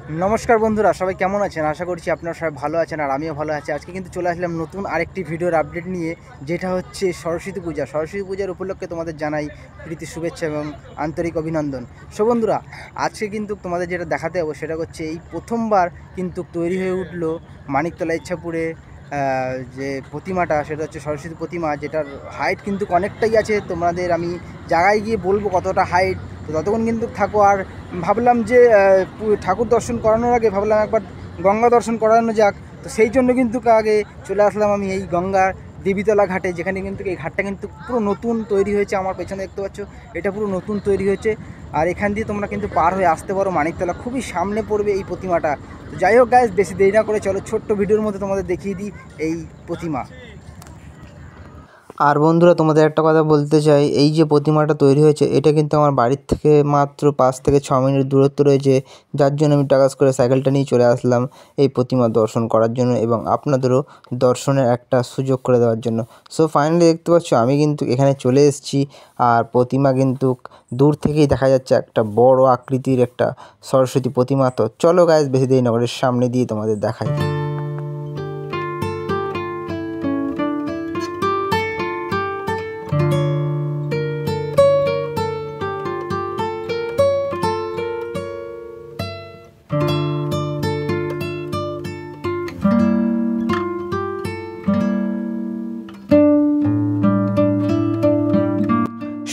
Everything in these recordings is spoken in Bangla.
नमस्कार बंधुरा सबाई केमन आছেন आशा करছি আপনারা সবাই ভালো আছেন আর আমিও ভালো আছি। আজকে কিন্তু চলে আসলাম নতুন আরেকটি ভিডিওর আপডেট নিয়ে, যেটা হচ্ছে সরস্বতী পূজা। সরস্বতী পূজার উপলক্ষে তোমাদের জানাই প্রীতি শুভেচ্ছা এবং আন্তরিক অভিনন্দন। সো বন্ধুরা, আজকে কিন্তু তোমাদের যেটা দেখাতে হবে সেটা হচ্ছে এই প্রথমবার কিন্তু তৈরি হয়ে উঠলো মানিকতলা ইচ্ছাপুরে যে প্রতিমাটা, সেটা হচ্ছে সরস্বতী প্রতিমা, যেটার হাইট কিন্তু অনেকটাই আছে। তোমাদের আমি জায়গায় গিয়ে বলবো কতটা হাইট, তো ততক্ষণ কিন্তু থাকো। আর ভাবলাম যে ঠাকুর দর্শন করানোর আগে ভাবলাম একবার গঙ্গা দর্শন করানো যাক, তো সেই জন্য কিন্তু আগে চলে আসলাম আমি এই গঙ্গার দেবীতলা ঘাটে, যেখানে কিন্তু এই ঘাটটা কিন্তু পুরো নতুন তৈরি হয়েছে। আমার পেছনে দেখতে পাচ্ছ, এটা পুরো নতুন তৈরি হয়েছে। আর এখান দিয়ে তোমরা কিন্তু পার হয়ে আসতে পারো মানিকতলা, খুবই সামনে পড়বে এই প্রতিমাটা। তো যাই হোক গাইস, বেশি দেরি না করে চলো ছোট্ট ভিডিওর মধ্যে তোমাদের দেখিয়ে দিই এই প্রতিমা। আর বন্ধুরা, তোমাদের একটা কথা বলতে চাই, এই যে প্রতিমাটা তৈরি হয়েছে এটা কিন্তু আমার বাড়ির থেকে মাত্র 5 থেকে 6 মিনিট দূরত্ব রয়েছে, যার জন্য আমি টাকাস করে সাইকেলটা নিয়ে চলে আসলাম এই প্রতিমা দর্শন করার জন্য এবং আপনাদেরও দর্শনের একটা সুযোগ করে দেওয়ার জন্য। সো ফাইনালি দেখতে পাচ্ছ আমি কিন্তু এখানে চলে এসেছি। আর প্রতিমা কিন্তু দূর থেকেই দেখা যাচ্ছে একটা বড় আকৃতির একটা সরস্বতী প্রতিমা। তো চলো গাইস, বেশি দেরি না করে সামনে দিয়ে তোমাদের দেখাই।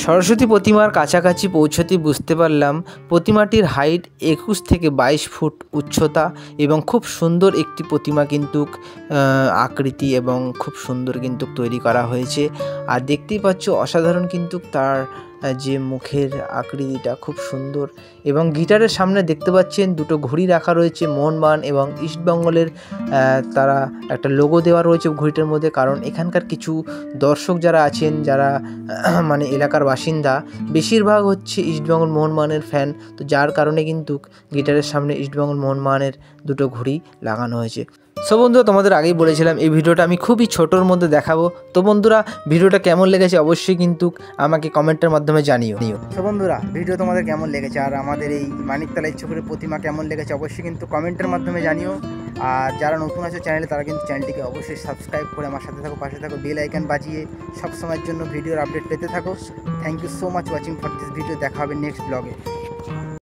সরস্বতী প্রতিমার কাছাকাছি পৌঁছতেই বুঝতে পারলাম প্রতিমাটির হাইট 21 থেকে 22 ফুট উচ্চতা এবং খুব সুন্দর একটি প্রতিমা কিন্তু আকৃতি এবং খুব সুন্দর কিন্তু তৈরি করা হয়েছে। আর দেখতেই পাচ্ছ অসাধারণ কিন্তু তার যে মুখের আকৃতিটা খুব সুন্দর। এবং গিটারের সামনে দেখতে পাচ্ছেন দুটো ঘড়ি রাখা রয়েছে, মোহনবাগান এবং ইস্টবেঙ্গলের তারা একটা লোগো দেওয়া রয়েছে ঘড়িটার মধ্যে। কারণ এখানকার কিছু দর্শক যারা আছেন, যারা মানে এলাকার বাসিন্দা, বেশিরভাগ হচ্ছে ইস্টবেঙ্গল মোহনবাগানের ফ্যান। তো যার কারণে কিন্তু গিটারের সামনে ইস্টবেঙ্গল মোহনবাগানের দুটো ঘড়ি লাগানো হয়েছে। সো বন্ধুরা, তোমাদের আগেই বলেছিলাম এই ভিডিওটা আমি খুবই ছোটোর মধ্যে দেখাবো। তো বন্ধুরা, ভিডিওটা কেমন লেগেছে অবশ্যই কিন্তু আমাকে কমেন্টের মাধ্যমে জানিও। সো বন্ধুরা, ভিডিও তোমাদের কেমন লেগেছে আর আমাদের এই মানিকতলা ইচ্ছাপুরের প্রতিমা কেমন লেগেছে অবশ্যই কিন্তু কমেন্টের মাধ্যমে জানিও। আর যারা নতুন আছে চ্যানেলে, তারা কিন্তু চ্যানেলটিকে অবশ্যই সাবস্ক্রাইব করে আমার সাথে থাকো, পাশে থাকো, বেল আইকন বাজিয়ে সব সময়ের জন্য ভিডিওর আপডেট পেতে থাকো। Thank you so much watching for this video. দেখা হবে নেক্সট ব্লগে।